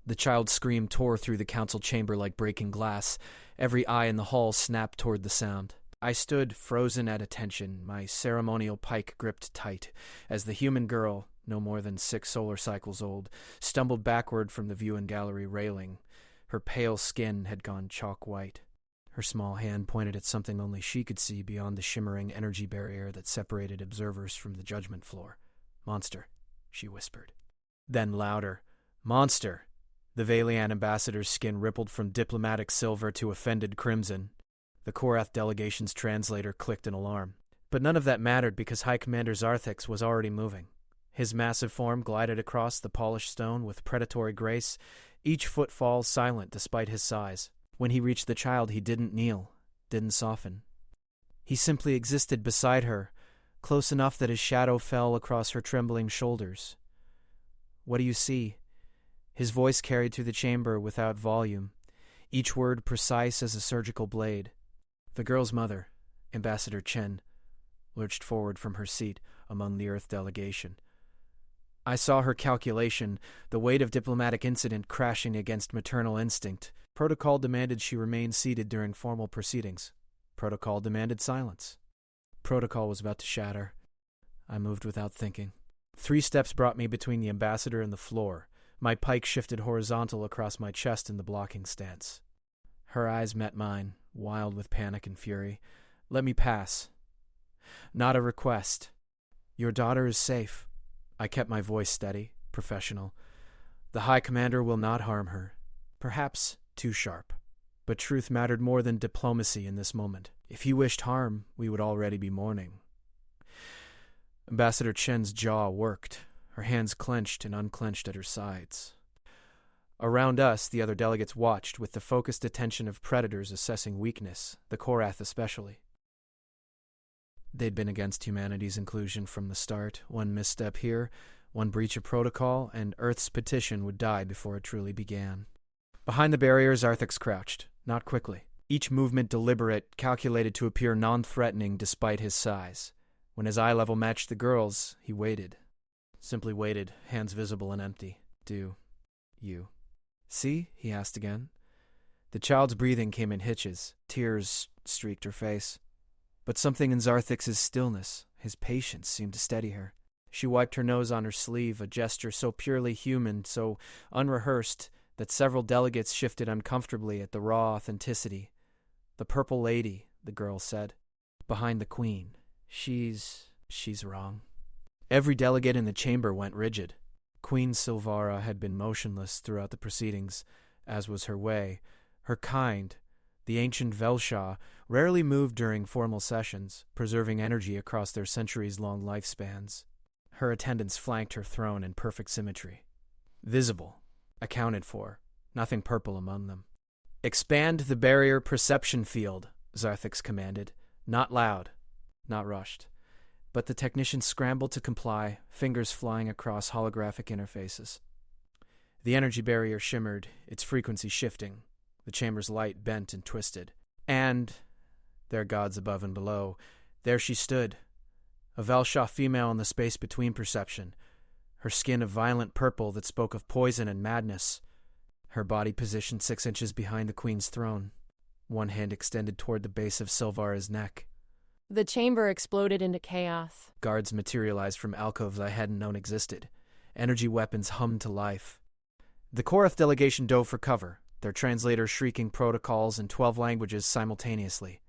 The child's scream tore through the council chamber like breaking glass. Every eye in the hall snapped toward the sound. I stood frozen at attention, my ceremonial pike gripped tight, as the human girl, no more than 6 solar cycles old, stumbled backward from the view-in gallery railing. Her pale skin had gone chalk white. Her small hand pointed at something only she could see beyond the shimmering energy barrier that separated observers from the judgment floor. "Monster," she whispered. Then louder, "Monster!" The Valian ambassador's skin rippled from diplomatic silver to offended crimson. The Korath delegation's translator clicked in alarm. But none of that mattered because High Commander Zarthix was already moving. His massive form glided across the polished stone with predatory grace, each footfall silent despite his size. When he reached the child, he didn't kneel, didn't soften. He simply existed beside her, close enough that his shadow fell across her trembling shoulders. "What do you see?" His voice carried through the chamber without volume, each word precise as a surgical blade. The girl's mother, Ambassador Chen, lurched forward from her seat among the Earth delegation. I saw her calculation, the weight of diplomatic incident crashing against maternal instinct. Protocol demanded she remain seated during formal proceedings. Protocol demanded silence. Protocol was about to shatter. I moved without thinking. 3 steps brought me between the ambassador and the floor. My pike shifted horizontal across my chest in the blocking stance. Her eyes met mine, wild with panic and fury. "Let me pass." "Not a request. Your daughter is safe." I kept my voice steady, professional. "The High Commander will not harm her. Perhaps too sharp. But truth mattered more than diplomacy in this moment. If he wished harm, we would already be mourning." Ambassador Chen's jaw worked. Her hands clenched and unclenched at her sides. Around us, the other delegates watched with the focused attention of predators assessing weakness, the Korath especially. They'd been against humanity's inclusion from the start. One misstep here, one breach of protocol, and Earth's petition would die before it truly began. Behind the barrier, Zarthix crouched, not quickly. Each movement deliberate, calculated to appear non-threatening despite his size. When his eye level matched the girl's, he waited. Simply waited, hands visible and empty. "Do you see?" he asked again. The child's breathing came in hitches. Tears streaked her face. But something in Zarthix's stillness, his patience, seemed to steady her. She wiped her nose on her sleeve, a gesture so purely human, so unrehearsed, that several delegates shifted uncomfortably at the raw authenticity. "The Purple Lady," the girl said. "Behind the Queen. She's wrong." Every delegate in the chamber went rigid. Queen Silvara had been motionless throughout the proceedings, as was her way. Her kind, the ancient Velshaw, rarely moved during formal sessions, preserving energy across their centuries-long lifespans. Her attendants flanked her throne in perfect symmetry. Visible, accounted for, nothing purple among them. "Expand the barrier perception field," Zarthix commanded. Not loud, not rushed. But the technicians scrambled to comply, fingers flying across holographic interfaces. The energy barrier shimmered, its frequency shifting. The chamber's light bent and twisted. And, their gods above and below, there she stood, a Velshaw female in the space between perception, her skin a violent purple that spoke of poison and madness, her body positioned 6 inches behind the Queen's throne, one hand extended toward the base of Silvara's neck. The chamber exploded into chaos. Guards materialized from alcoves I hadn't known existed. Energy weapons hummed to life. The Korath delegation dove for cover, their translators shrieking protocols in 12 languages simultaneously.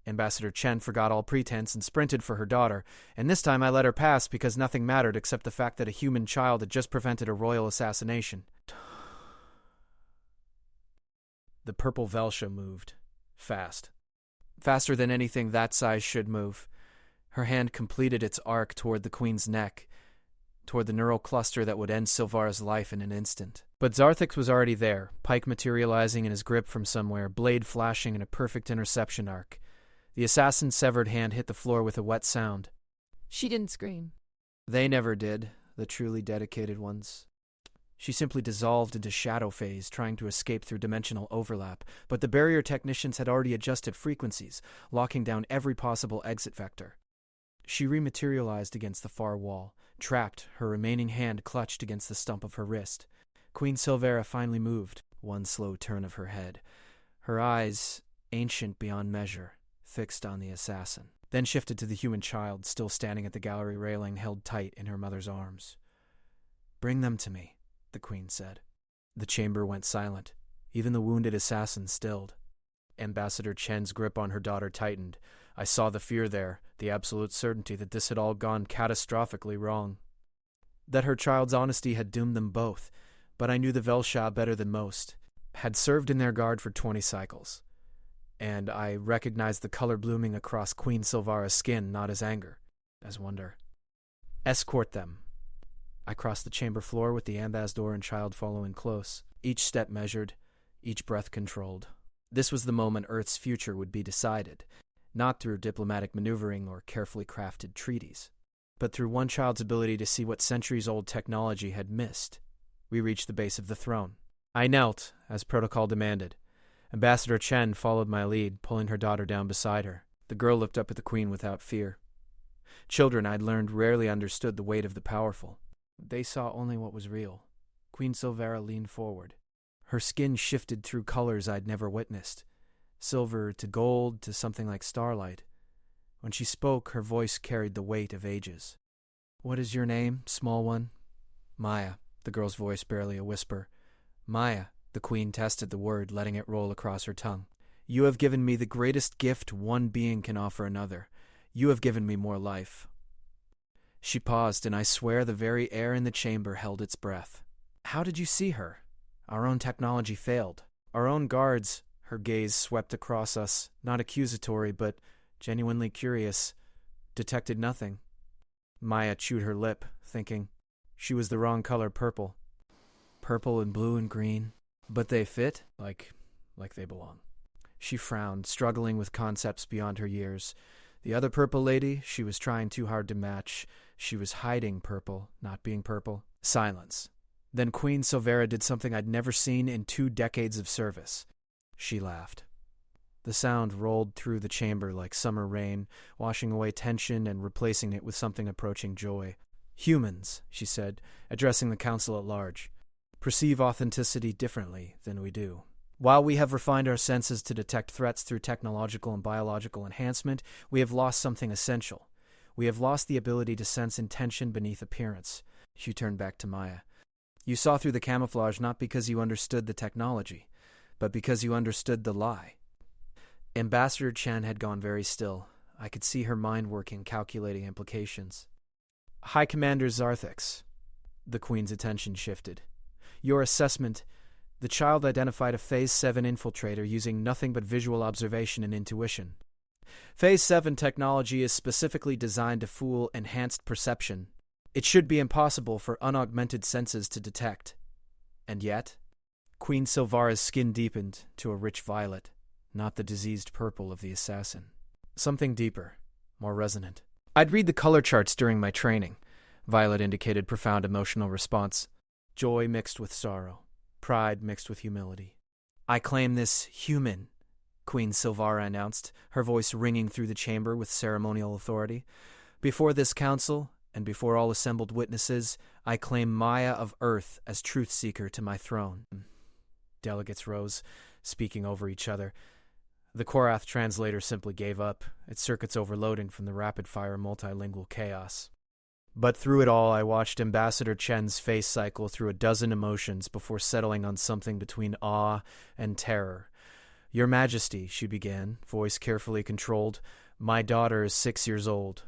Ambassador Chen forgot all pretense and sprinted for her daughter, and this time I let her pass because nothing mattered except the fact that a human child had just prevented a royal assassination. The purple Velsha moved. Fast. Faster than anything that size should move. Her hand completed its arc toward the Queen's neck, toward the neural cluster that would end Silvara's life in an instant. But Zarthix was already there, pike materializing in his grip from somewhere, blade flashing in a perfect interception arc. The assassin's severed hand hit the floor with a wet sound. She didn't scream. They never did, the truly dedicated ones. She simply dissolved into shadow phase, trying to escape through dimensional overlap, but the barrier technicians had already adjusted frequencies, locking down every possible exit vector. She rematerialized against the far wall, trapped, her remaining hand clutched against the stump of her wrist. Queen Silvera finally moved, one slow turn of her head, her eyes, ancient beyond measure, fixed on the assassin, then shifted to the human child still standing at the gallery railing, held tight in her mother's arms. "Bring them to me," the queen said. The chamber went silent. Even the wounded assassin stilled. Ambassador Chen's grip on her daughter tightened. I saw the fear there, the absolute certainty that this had all gone catastrophically wrong. That her child's honesty had doomed them both, but I knew the Velsha better than most, had served in their guard for 20 cycles. And I recognized the color blooming across Queen Silvara's skin, not as anger, as wonder. "Escort them." I crossed the chamber floor with the ambassador and child following close, each step measured, each breath controlled. This was the moment Earth's future would be decided, not through diplomatic maneuvering or carefully crafted treaties, but through one child's ability to see what centuries-old technology had missed. We reached the base of the throne. I knelt, as protocol demanded. Ambassador Chen followed my lead, pulling her daughter down beside her. The girl looked up at the queen without fear. Children, I'd learned, rarely understood the weight of the powerful. They saw only what was real. Queen Silvera leaned forward. Her skin shifted through colors I'd never witnessed, silver to gold to something like starlight. When she spoke, her voice carried the weight of ages. "What is your name, small one?" "Maya," the girl's voice barely a whisper. "Maya," the queen tested the word, letting it roll across her tongue. "You have given me the greatest gift one being can offer another. You have given me more life." She paused, and I swear the very air in the chamber held its breath. "How did you see her? Our own technology failed. Our own guards," her gaze swept across us, not accusatory, but genuinely curious, "detected nothing." Maya chewed her lip, thinking. She was the wrong color purple. Purple and blue and green. But they fit, like they belong. She frowned, struggling with concepts beyond her years. The other purple lady, she was trying too hard to match. She was hiding purple, not being purple. Silence. Then Queen Silvera did something I'd never seen in 2 decades of service. She laughed. The sound rolled through the chamber like summer rain, washing away tension and replacing it with something approaching joy. "Humans," she said, addressing the council at large, "perceive authenticity differently than we do. While we have refined our senses to detect threats through technological and biological enhancement, we have lost something essential. We have lost the ability to sense intention beneath appearance." She turned back to Maya. "You saw through the camouflage not because you understood the technology, but because you understood the lie." Ambassador Chen had gone very still. I could see her mind working, calculating implications. "High Commander Zarthix." The Queen's attention shifted. "Your assessment. The child identified a Phase 7 infiltrator using nothing but visual observation and intuition. Phase 7 technology is specifically designed to fool enhanced perception. It should be impossible for unaugmented senses to detect. And yet, Queen Silvara's skin deepened to a rich violet, not the diseased purple of the assassin. Something deeper, more resonant. I'd read the color charts during my training. Violet indicated profound emotional response. Joy mixed with sorrow. Pride mixed with humility. "I claim this human," Queen Silvara announced, her voice ringing through the chamber with ceremonial authority. "Before this council, and before all assembled witnesses, I claim Maya of Earth as truth seeker to my throne." Delegates rose, speaking over each other. The Korath translator simply gave up, its circuits overloading from the rapid-fire multilingual chaos. But through it all, I watched Ambassador Chen's face cycle through a dozen emotions before settling on something between awe and terror. "Your Majesty," she began, voice carefully controlled, "my daughter is 6 years old.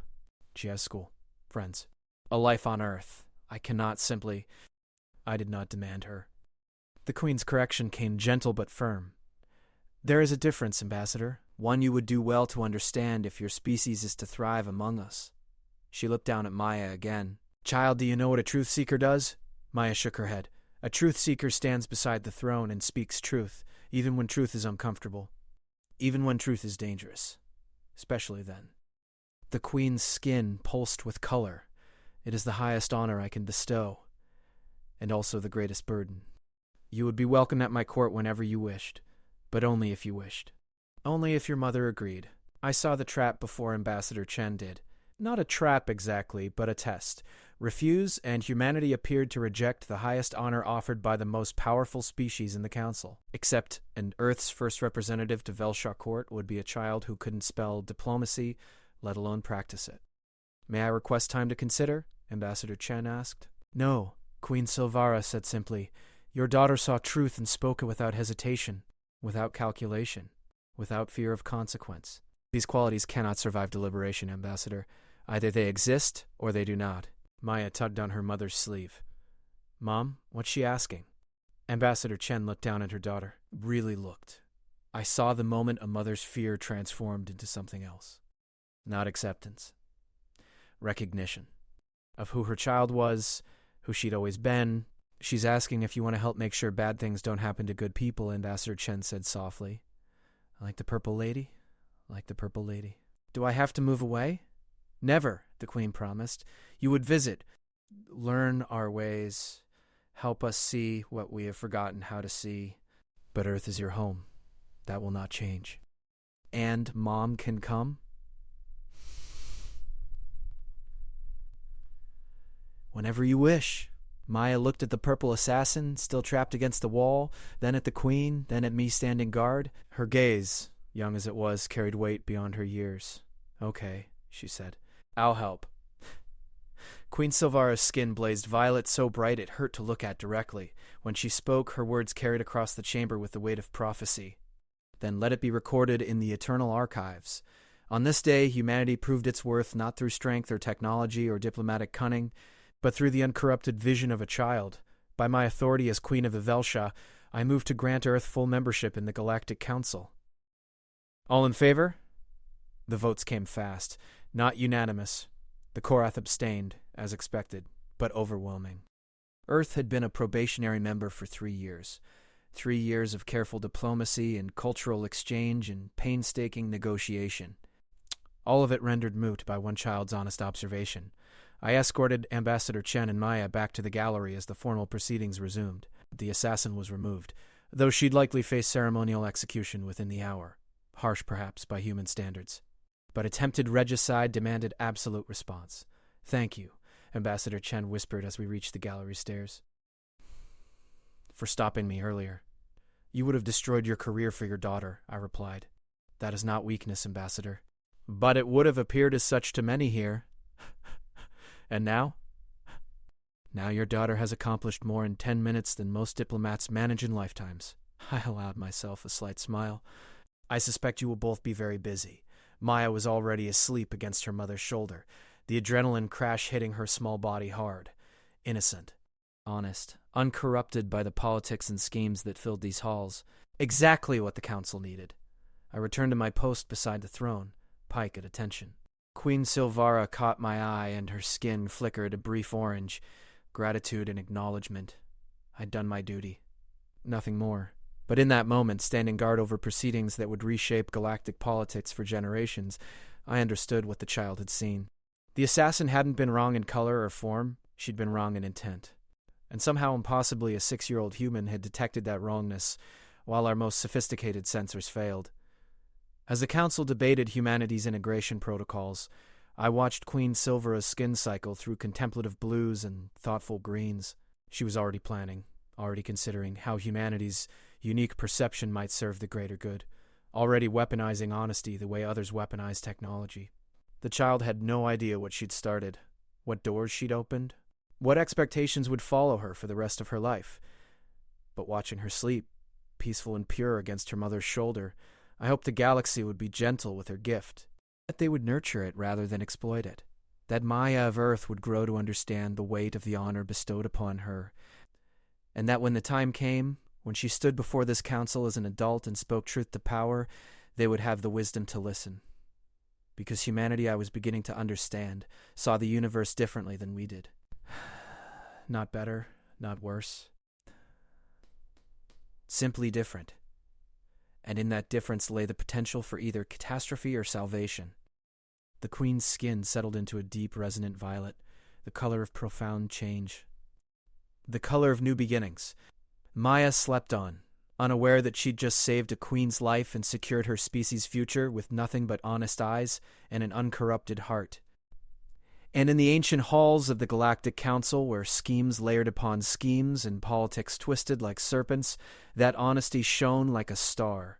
She has school, friends, a life on Earth. I cannot simply—" I did not demand her. The Queen's correction came gentle but firm. "There is a difference, Ambassador, one you would do well to understand if your species is to thrive among us." She looked down at Maya again. "Child, do you know what a truth seeker does?" Maya shook her head. "A truth seeker stands beside the throne and speaks truth, even when truth is uncomfortable. Even when truth is dangerous. Especially then." The Queen's skin pulsed with color. "It is the highest honor I can bestow, and also the greatest burden. You would be welcome at my court whenever you wished, but only if you wished. Only if your mother agreed. I saw the trap before Ambassador Chen did. Not a trap exactly, but a test. Refuse, and humanity appeared to reject the highest honor offered by the most powerful species in the council. Except an Earth's first representative to Velshaw Court would be a child who couldn't spell diplomacy, let alone practice it. May I request time to consider? Ambassador Chen asked. No, Queen Silvara said simply. Your daughter saw truth and spoke it without hesitation, without calculation, without fear of consequence. These qualities cannot survive deliberation, Ambassador. Either they exist or they do not. Maya tugged on her mother's sleeve. Mom, what's she asking? Ambassador Chen looked down at her daughter. Really looked. I saw the moment a mother's fear transformed into something else. Not acceptance. Recognition. Of who her child was, who she'd always been. She's asking if you want to help make sure bad things don't happen to good people, Ambassador Chen said softly. Like the Purple Lady? Like the Purple Lady. Do I have to move away? Never, the Queen promised. You would visit, learn our ways, help us see what we have forgotten how to see. But Earth is your home. That will not change. And Mom can come? Whenever you wish. Maya looked at the purple assassin, still trapped against the wall, then at the Queen, then at me standing guard. Her gaze, young as it was, carried weight beyond her years. Okay, she said. I'll help. Queen Silvara's skin blazed violet so bright it hurt to look at directly. When she spoke, her words carried across the chamber with the weight of prophecy. Then let it be recorded in the eternal archives. On this day, humanity proved its worth not through strength or technology or diplomatic cunning, but through the uncorrupted vision of a child. By my authority as Queen of the Velsha, I move to grant Earth full membership in the Galactic Council. All in favor? The votes came fast. Not unanimous. The Korath abstained, as expected, but overwhelming. Earth had been a probationary member for 3 years. 3 years of careful diplomacy and cultural exchange and painstaking negotiation. All of it rendered moot by one child's honest observation. I escorted Ambassador Chen and Maya back to the gallery as the formal proceedings resumed. The assassin was removed, though she'd likely face ceremonial execution within the hour. Harsh, perhaps, by human standards. But attempted regicide demanded absolute response. Thank you, Ambassador Chen whispered as we reached the gallery stairs. For stopping me earlier. You would have destroyed your career for your daughter, I replied. That is not weakness, Ambassador. But it would have appeared as such to many here. And now? Now your daughter has accomplished more in 10 minutes than most diplomats manage in lifetimes. I allowed myself a slight smile. I suspect you will both be very busy. Maya was already asleep against her mother's shoulder, the adrenaline crash hitting her small body hard. Innocent, honest, uncorrupted by the politics and schemes that filled these halls. Exactly what the council needed. I returned to my post beside the throne, pike at attention. Queen Silvara caught my eye and her skin flickered a brief orange. Gratitude and acknowledgement. I'd done my duty. Nothing more. But in that moment, standing guard over proceedings that would reshape galactic politics for generations, I understood what the child had seen. The assassin hadn't been wrong in color or form, she'd been wrong in intent. And somehow impossibly a 6-year-old human had detected that wrongness, while our most sophisticated sensors failed. As the council debated humanity's integration protocols, I watched Queen Silvera's skin cycle through contemplative blues and thoughtful greens. She was already planning, already considering how humanity's unique perception might serve the greater good, already weaponizing honesty the way others weaponize technology. The child had no idea what she'd started, what doors she'd opened, what expectations would follow her for the rest of her life. But watching her sleep, peaceful and pure against her mother's shoulder, I hoped the galaxy would be gentle with her gift, that they would nurture it rather than exploit it, that Maya of Earth would grow to understand the weight of the honor bestowed upon her, and that when the time came, when she stood before this council as an adult and spoke truth to power, they would have the wisdom to listen. Because humanity, I was beginning to understand, saw the universe differently than we did. Not better, not worse. Simply different. And in that difference lay the potential for either catastrophe or salvation. The Queen's skin settled into a deep, resonant violet, the color of profound change. The color of new beginnings. Maya slept on, unaware that she'd just saved a queen's life and secured her species' future with nothing but honest eyes and an uncorrupted heart. And in the ancient halls of the Galactic Council, where schemes layered upon schemes and politics twisted like serpents, that honesty shone like a star.